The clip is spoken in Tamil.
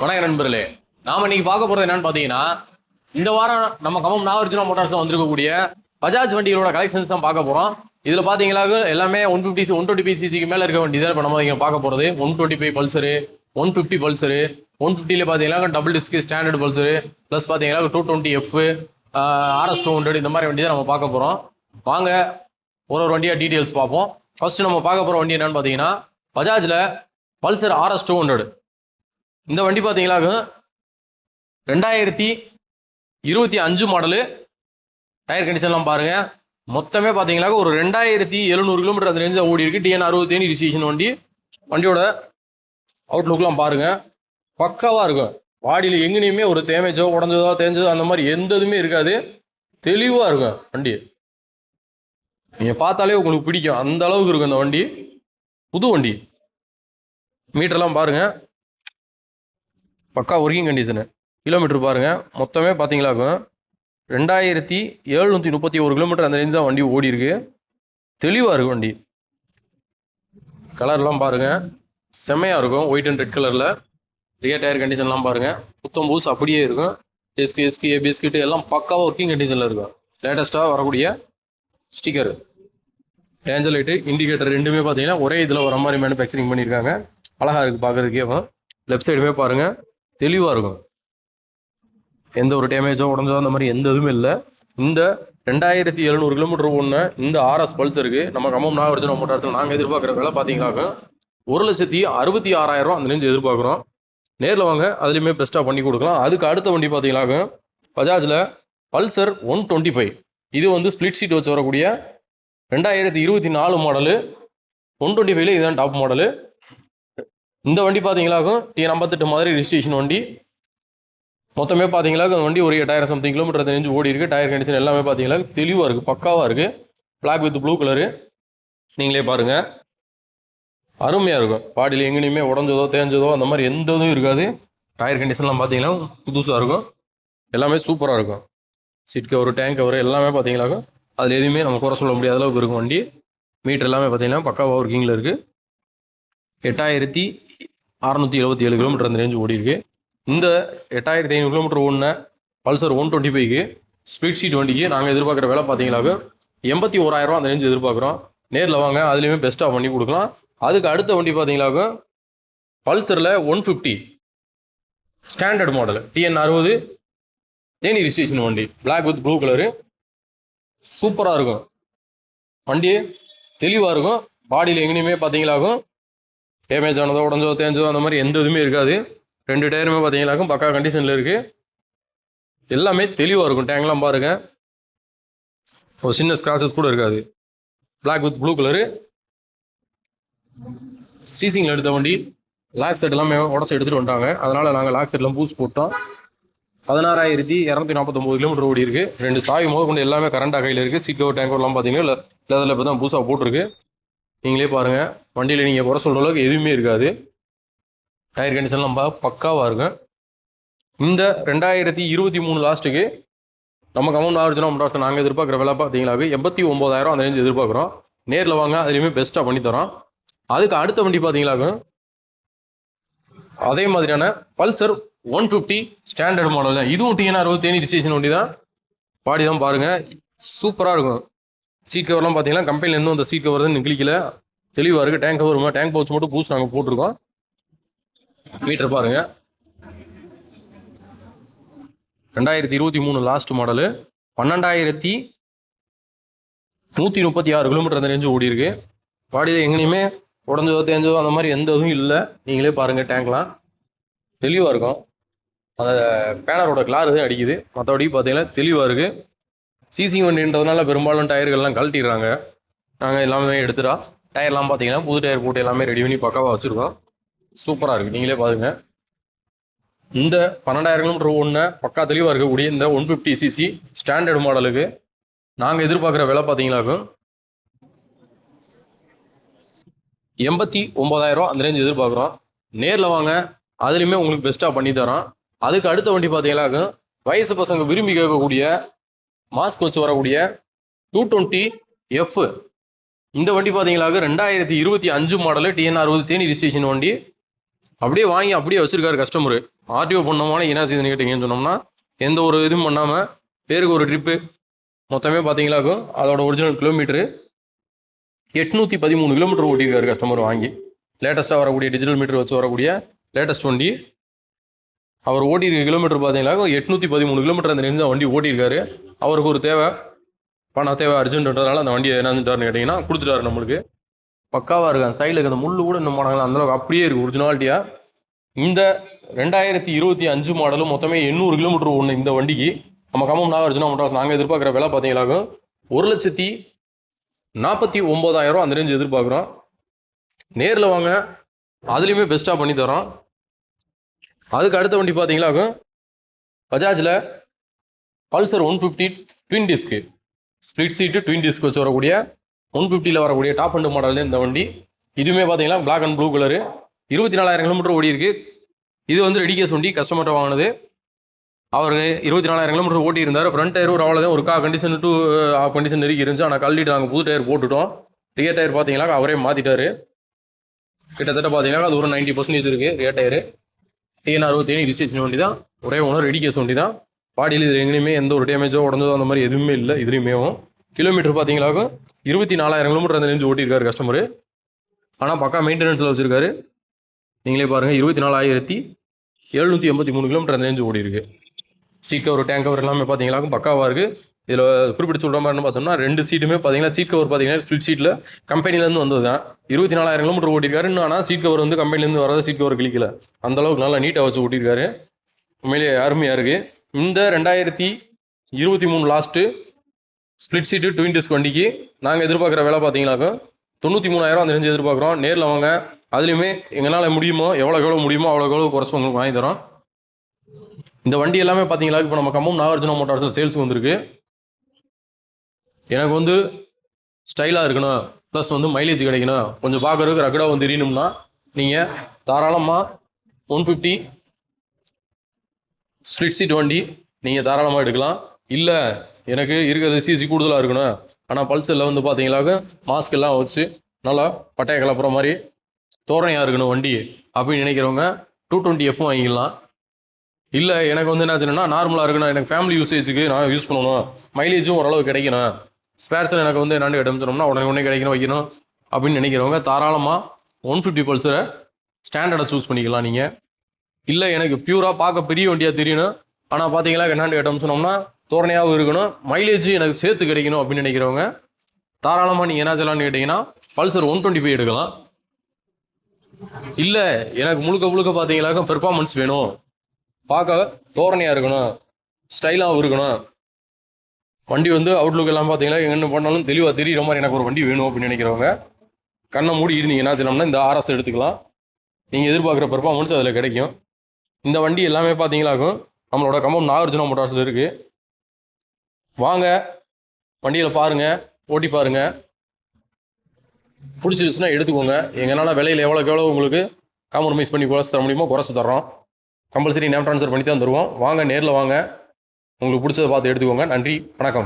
வணக்கம் நண்பர்களே. நாம இன்னைக்கு பார்க்க போறது என்னன்னு பாத்தீங்கன்னா, இந்த வாரம் நம்ம கமம் நாகார்ஜுனா மோட்டார்ஸ்ல வந்திருக்கக்கூடிய பஜாஜ் வண்டிகளோட கலெக்ஷன்ஸ் தான் பார்க்க போறோம். இதுல பாத்தீங்களா எல்லாமே 150 சிசிக்கு மேல இருக்க வண்டி தான் இப்ப நம்ம பார்க்க போறது. 125 பல்சரு, 150 பல்சரு, 150ல பாத்தீங்கன்னா double disk standard Pulsar, plus பாத்தீங்கன்னா 220F, RS 200 இந்த மாதிரி வண்டி தான் நம்ம பார்க்க போறோம். வாங்க ஒரு வண்டியா டீடைல்ஸ் பார்ப்போம். ஃபர்ஸ்ட் நம்ம பார்க்க போற வண்டி என்னன்னு பாத்தீங்கன்னா, பஜாஜ்ல பல்சர் RS 200. இந்த வண்டி பார்த்தீங்களா 2025 மாடலு. டயர் கண்டிஷன்லாம் பாருங்க. மொத்தமே பார்த்தீங்களா ஒரு 2700 கிலோமீட்டர் அந்த ரேஞ்சில் ஓடி இருக்கு. TN 60 ரிஜிஸ்ட்ரேஷன் வண்டி. வண்டியோட அவுட்லுக்லாம் பாருங்க, பக்காவாக இருக்கும். பாடியில் எங்கேயுமே ஒரு டேமேஜோ உடஞ்சதோ தேஞ்சதோ அந்த மாதிரி எந்த இதுவுமே இருக்காது. தெளிவாக இருக்கும் வண்டி. நீங்கள் பார்த்தாலே உங்களுக்கு பிடிக்கும், அந்த அளவுக்கு இருக்கும் அந்த வண்டி. புது வண்டி. மீட்டர்லாம் பாருங்க, பக்கா ஒர்க்கிங் கண்டிஷனு. கிலோமீட்டர் பாருங்கள், மொத்தமே பார்த்தீங்களாக்கும் 2731 கிலோமீட்டர் அந்த ரேஞ்ச் தான் வண்டி ஓடி இருக்கு. தெளிவாக இருக்கும் வண்டி. கலர்லாம் பாருங்கள், செம்மையாக இருக்கும். ஒயிட் அண்ட் ரெட் கலரில். ரியர் டயர் கண்டிஷன்லாம் பாருங்கள், புத்தம் பூஸ் அப்படியே இருக்கும். எஸ்கி ஏபிஎஸ் கிட்டு எல்லாம் பக்காவாக ஒர்க்கிங் கண்டிஷனில் இருக்கும். லேட்டஸ்ட்டாக வரக்கூடிய ஸ்டிக்கர், டேஞ்சர் லைட்டு, இண்டிகேட்டர் ரெண்டுமே பார்த்தீங்கன்னா ஒரே இதில் வர மாதிரி மேனுஃபேக்சரிங் பண்ணியிருக்காங்க. அழகாக இருக்குது பார்க்குறதுக்கே. லெஃப்ட் சைடுமே பாருங்கள், தெளிவாக இருக்கும். எந்த ஒரு டேமேஜோ உடஞ்சோ அந்த மாதிரி எந்த இதுவுமே இல்லை. இந்த 2700 கிலோமீட்டர் ஒன்று இந்த RS பல்சருக்கு நம்ம கமம் நாகார்ஜுனா மோட்டார்ஸில் நாங்கள் எதிர்பார்க்குற விலை பார்த்தீங்கன்னாக்க 1,66,000 அந்த ரேஞ்சு எதிர்பார்க்குறோம். நேரில் வாங்க, அதுலேயுமே பெஸ்ட்டாக பண்ணி கொடுக்கலாம். அதுக்கு அடுத்த வண்டி பார்த்தீங்கன்னாக்க பஜாஜில் பல்சர் 125. இது வந்து ஸ்பிளிட் சீட் வச்சு வரக்கூடிய 2024 மாடலு. 125ல இதுதான் டாப் மாடலு. இந்த வண்டி பார்த்தீங்களாக்கும் TN 58 மாதிரி ரிஜிஸ்ட்ரேஷன் வண்டி. மொத்தமே பார்த்தீங்களாக்கும் அந்த வண்டி ஒரு 8000 சம்திங் கிலோமீட்டர் ரேஞ்சு ஓடி இருக்குது. டயர் கண்டிஷன் எல்லாமே பார்த்தீங்களா தெளிவாக இருக்குது, பக்காவாக இருக்குது. Black with blue colour. நீங்களே பாருங்கள், அருமையாக இருக்கும். பாடியில் எங்கேயுமே உடஞ்சதோ தேஞ்சதோ அந்த மாதிரி எந்த இதுவும் இருக்காது. டயர் கண்டிஷன்லாம் பார்த்தீங்கன்னா புதுசாக இருக்கும். எல்லாமே சூப்பராக இருக்கும். சீட் கவர், டேங்க் கவர் எல்லாமே பார்த்தீங்களாக்கும் அதில் எதுவுமே நம்ம குறை சொல்ல முடியாத அளவுக்கு இருக்கும் வண்டி. மீட்டர் எல்லாமே பார்த்தீங்கன்னா பக்காவாக ஒர்க்கிங்கில் இருக்குது. 8677 கிலோமீட்டர் அந்த ரேஞ்சு ஓடி இருக்கு. இந்த 8500 கிலோமீட்டர் ஓடின பல்சர் 125க்கு ஸ்பீட் சீட் வண்டிக்கு நாங்கள் எதிர்பார்க்குற விலை பார்த்தீங்கன்னாக்க 81,000 அந்த ரேஞ்சு எதிர்பார்க்குறோம். நேரில் வாங்க, அதுலேயுமே பெஸ்ட்டாக பண்ணி கொடுக்கலாம். அதுக்கு அடுத்த வண்டி பார்த்தீங்கன்னாக்க பல்சரில் 150 standard model TN 60 Theni registration வண்டி. Black with blue colour. சூப்பராக இருக்கும் வண்டி, தெளிவாக இருக்கும். பாடியில் எங்கேயுமே பார்த்தீங்களாக்கும் டேமேஜ் ஆனதோ உடஞ்சோ தேஞ்சோ அந்த மாதிரி எந்த இதுவுமே இருக்காது. 2 டயருமே பார்த்தீங்கன்னாக்கும் பக்கா கண்டிஷனில் இருக்குது. எல்லாமே தெளிவாக இருக்கும். டேங்க்லாம் பாருங்கள், ஒரு சின்ன ஸ்க்ராச்சஸ் கூட இருக்காது. Black with blue colour. சீசிங்கில் எடுத்த வண்டி. லாக் செட் எல்லாமே உடச்சி எடுத்துகிட்டு வந்துட்டாங்க. அதனால் நாங்கள் லாக் செட்லாம் பூஸ் போட்டோம். 16,249 கிலோமீட்டர் ஓடி இருக்குது. 2 சாவி கொண்டு எல்லாமே கரண்டாக கையில் இருக்குது. சீட் கவர், டேங்க் கவர்லாம் பார்த்தீங்கன்னா லெதரில் இப்போ தான் பூஸாக போட்டிருக்கு. நீங்களே பாருங்கள், வண்டியில் நீங்கள் குறை சொல்கிற அளவுக்கு எதுவுமே இருக்காது. டயர் கண்டிஷன்லாம் பக்காவாக இருக்கும். இந்த 2023 லாஸ்ட்டுக்கு நம்ம கமம் நாகார்ஜுனா மோட்டார்ஸ் நாங்கள் எதிர்பார்க்குற விலை பார்த்தீங்களாக்கு 89,000 அந்த ரேஞ்சு எதிர்பார்க்குறோம். நேரில் வாங்க, அதுலேயுமே பெஸ்ட்டாக பண்ணித்தரோம். அதுக்கு அடுத்த வண்டி பார்த்தீங்களாக்கும் அதே மாதிரியான பல்சர் 150 ஸ்டாண்டர்ட் மாடல் தான். இதுவும் TN 60 தேனி ரிஜிஸ்ட்ரேஷன் வண்டி தான். பாடி தான் பாருங்கள், சூப்பராக இருக்கும். சீட் கவர்லாம் பார்த்தீங்கன்னா கம்பெனியில் இன்னும் அந்த சீட் கவர் தான் நிற்கல, தெளிவாக இருக்குது. டேங்க் கவர், டேங்க் பவுச் மட்டும் பூஸ் நாங்கள் போட்டிருக்கோம். மீட்டர் பாருங்கள், 2023 லாஸ்ட் மாடலு. 12,136 கிலோமீட்டர் அந்த ரேஞ்சு ஓடி இருக்கு. பாடியில் எங்கேயுமே உடஞ்சதோ தேஞ்சதோ அந்த மாதிரி எந்த இதுவும் இல்லை. நீங்களே பாருங்கள், டேங்க்லாம் தெளிவாக இருக்கும். அந்த பேனரோட கிளார் தான் அடிக்குது, மற்றபடி பார்த்தீங்கன்னா தெளிவாக இருக்குது. சீசிங் வண்டின்றதுனால பெரும்பாலும் டயர்கள்லாம் கழட்டிடுறாங்க. நாங்கள் எல்லாமே எடுத்துட்டா டயர்லாம் பார்த்தீங்கன்னா புது டயர் போட்டு எல்லாமே ரெடி பண்ணி பக்காவாக வச்சுருக்கோம். சூப்பராக இருக்குது. நீங்களே பாருங்கள், இந்த 12,000 கிலோமீட்டர் ஒன்று பக்கா தெளிவாக இருக்கக்கூடிய இந்த 150cc ஸ்டாண்டர்ட் மாடலுக்கு நாங்கள் எதிர்பார்க்குற விலை பார்த்தீங்கன்னாக்கும் 89,000 அந்த ரேஞ்சு எதிர்பார்க்குறோம். நேரில் வாங்க, அதுலேயுமே உங்களுக்கு பெஸ்ட்டாக பண்ணி தரோம். அதுக்கு அடுத்த வண்டி பார்த்தீங்கன்னாக்கும் வயசு பசங்க விரும்பி கேட்கக்கூடிய மாஸ்க் வச்சு வரக்கூடிய 220F. இந்த வண்டி பார்த்தீங்கன்னாக்க 2025 மாடலு TN 60 தேனி ரிஜிஸ்ட்ரேஷன் வண்டி. அப்படியே வாங்கி அப்படியே வச்சிருக்காரு கஸ்டமரு. ஆர்டிஓ பண்ணோமான என்ன செய்யுதுன்னு கேட்டிங்கன்னு சொன்னோம்னா எந்த ஒரு இதுவும் பண்ணாமல் பேருக்கு ஒரு ட்ரிப்பு மொத்தமே பார்த்தீங்களாக்கும் அதோட ஒரிஜினல் கிலோமீட்டரு 813 கிலோமீட்டர் ஓட்டியிருக்காரு கஸ்டமர் வாங்கி. லேட்டஸ்ட்டாக வரக்கூடிய டிஜிட்டல் மீட்டர் வச்சு வரக்கூடிய லேட்டஸ்ட் வண்டி. அவர் ஓட்டியிருக்க கிலோமீட்டர் பார்த்தீங்கன்னா 813 கிலோமீட்டர் அந்த நெஞ்சு வண்டி ஓட்டியிருக்காரு. அவருக்கு ஒரு தேவை தேவை அர்ஜென்ட்ன்றதுனால அந்த வண்டியை என்னன்னு கேட்டிங்கன்னா கொடுத்துட்டாரு நம்மளுக்கு. பக்காவாக இருக்குது. அந்த சைடில் இருக்க அந்த முள்ளு கூட இன்னும் மாடங்கள் அந்தளவுக்கு அப்படியே இருக்குது ஒரிஜினாலிட்டியாக. இந்த 2025 மாடலும் மொத்தமே 800 கிலோமீட்டர் ஒன்று இந்த வண்டிக்கு. நம்ம கம்பம் நாகார்ஜுனா மோட்டார்ஸ் நாங்கள் எதிர்பார்க்குற விலை பார்த்தீங்கன்னாக்கும் 1,49,000 அந்த ரேஞ்சு எதிர்பார்க்குறோம். நேரில் வாங்க, அதுலேயுமே பெஸ்ட்டாக பண்ணி தரோம். அதுக்கு அடுத்த வண்டி பார்த்தீங்கன்னாக்கும் பஜாஜில் பல்சர் 150 ட்வின் டிஸ்க்கு ஸ்ப்ளிட் சீட்டு ட்வின் டிஸ்க் வச்சு வரக்கூடிய 150 வரக்கூடிய டாப் அண்ட் மாடல் இந்த வண்டி. இதுவுமே பார்த்தீங்கன்னா black and blue colour. 24,000 kilometre ஓடி இருக்கு. இது வந்து ரெடி கேஸ் வண்டி, கஸ்டமர்கிட்ட வாங்கினது. அவர் 24,000 கிலோமீட்டர் ஓட்டி இருந்தார். ஃப்ரண்ட் டயர் ஒரு அவ்வளோதான், ஒரு கண்டிஷன் டு ஆஃப் கண்டிஷன் நெருக்கி இருந்துச்சு. ஆனால் கழட்டிட்டு நாங்கள் புது டயர் போட்டுட்டோம். ரியர் டயர் பார்த்தீங்கன்னா அவரே மாற்றிட்டாரு. கிட்டத்தட்ட பார்த்தீங்கன்னா அது ஒரு 90% இருக்குது ரியர் டயரு. TN60 ரிஜிஸ்ட்ரேஷன் வண்டி தான், ஒரே ஒன்று ரெடி கேஸ் வண்டி தான். பாடியில் இது எங்கேயுமே எந்த ஒரு டேமேஜோ உடஞ்சதோ அந்த மாதிரி எதுவுமே இல்லை. இதுலேயுமே கிலோமீட்டர் பார்த்தீங்கன்னாக்கும் 24,000 கிலோமீட்டர் அந்த ரேஞ்சு ஓட்டியிருக்காரு கஸ்டமரு. ஆனால் பக்கா மெயின்டெனன்ஸில் வச்சுருக்காரு. நீங்களே பாருங்கள், 24,783 கிலோமீட்டர் அந்த ரேஞ்சு ஓடி இருக்குது. சீட் கவர் டேங்க் கவர் எல்லாமே பார்த்தீங்கன்னாக்கும் பக்காவாக இருக்குது. இதில் குறிப்பிட்டு சொல்கிற மாதிரின்னு பார்த்தோம்னா 2 சீட்டுமே பார்த்தீங்கன்னா சீட் கவர் பார்த்தீங்கன்னா ஸ்பிளிட் சீட்டில் கம்பெனிலேருந்து வந்தது தான். 24,000 கிலோமீட்டர் ஓட்டியிருக்காரு. இன்னும் ஆனால் சீட் கவர் வந்து கம்பெனிலேருந்து வரதை சீட் கவர் கிளிக்கல. அந்தளவுக்கு நல்லா நீட்டாக வச்சு ஓட்டியிருக்காரு. உண்மையிலேயே அருமையாக இருக்குது. இந்த 2023 லாஸ்ட்டு ஸ்ப்ளிட் சீட்டு ட்வின் டிஸ்க் வண்டிக்கு நாங்கள் எதிர்பார்க்குற விலை பார்த்தீங்கன்னாக்கும் 93,000 அந்த ரேஞ்சு எதிர்பார்க்குறோம். நேரில் வாங்க, அதுலேயுமே எங்களால் முடியுமோ எவ்வளோ முடியுமோ அவ்வளோ குறைச்சி உங்களுக்கு வாங்கி தரோம். இந்த வண்டி எல்லாமே பார்த்தீங்களா இப்போ நம்ம கம்பம் நாகார்ஜுனா மோட்டார்ஸில் சேல்ஸுக்கு வந்திருக்கு. எனக்கு வந்து ஸ்டைலாக இருக்கணும், ப்ளஸ் வந்து மைலேஜ் கிடைக்கணும், கொஞ்சம் பார்க்குறதுக்கு ரகடாக வந்து எரியணும்னா நீங்கள் தாராளமாக 150 ஸ்ப்ளிட் சீட் வண்டி நீங்கள் தாராளமாக எடுக்கலாம். இல்லை எனக்கு இருக்கிறது சிசி கூடுதலாக இருக்கணும், ஆனால் பல்சரில் வந்து பார்த்தீங்களாக்க மாஸ்க் எல்லாம் வச்சு நல்லா பட்டையை கலப்புற மாதிரி தோரணையாக இருக்கணும் வண்டி அப்படின்னு நினைக்கிறவங்க 220F வாங்கிக்கலாம். இல்லை எனக்கு வந்து என்ன சொன்னா நார்மலாக இருக்கணும், எனக்கு ஃபேமிலி யூசேஜுக்கு நான் யூஸ் பண்ணணும், மைலேஜும் ஓரளவு கிடைக்கணும், ஸ்பேர்ஸில் எனக்கு வந்து என்னென்னு இடம்னோம்னா உடனே கிடைக்கணும் வைக்கணும் அப்படின்னு நினைக்கிறவங்க தாராளமாக 150 பல்சரை ஸ்டாண்டர்டை சூஸ் பண்ணிக்கலாம் நீங்கள். இல்லை எனக்கு பியூராக பார்க்க பெரிய வண்டியாக தெரியணும், ஆனால் பார்த்தீங்களா என்னென்னு இடம் சொன்னோம்னா தோரணையாகவும் இருக்கணும், மைலேஜ் எனக்கு சேர்த்து கிடைக்கணும் அப்படின்னு நினைக்கிறவங்க தாராளமாக நீங்கள் என்ன செய்யலாம்னு கேட்டிங்கன்னா பல்சர் 125 எடுக்கலாம். இல்லை எனக்கு முழுக்க பார்த்தீங்களாக்க பெர்ஃபார்மன்ஸ் வேணும், பார்க்க தோரணையாக இருக்கணும், ஸ்டைலாகவும் இருக்கணும், வண்டி வந்து அவுட்லுக் எல்லாம் பார்த்தீங்கன்னா என்ன பண்ணாலும் தெளிவாக தெரிகிற மாதிரி எனக்கு ஒரு வண்டி வேணும் அப்படின்னு நினைக்கிறவங்க கண்ணை மூடிட்டு நீங்கள் என்ன செய்யலாம்னா இந்த RS எடுத்துக்கலாம். நீங்கள் எதிர்பார்க்குற பெர்ஃபார்மன்ஸ் அதில் கிடைக்கும். இந்த வண்டி எல்லாமே பார்த்தீங்களாக்கும் நம்மளோட கம்பம் நாகார்ஜுனா மோட்டார்ஸில் இருக்குது. வாங்க, வண்டியில் பாருங்கள், ஓட்டி பாருங்கள், பிடிச்சிருச்சுன்னா எடுத்துக்கோங்க. எங்களால் விலையில் எவ்வளோ உங்களுக்கு காம்ப்ரமைஸ் பண்ணி குறைச்சி தர முடியுமோ குறைச்சி தர்றோம். கம்பல்சரி நேம் ட்ரான்ஸ்ஃபர் பண்ணி தான் தருவோம். வாங்க, நேரில் வாங்க, உங்களுக்கு பிடிச்சதை பார்த்து எடுத்துக்கோங்க. நன்றி, வணக்கம்.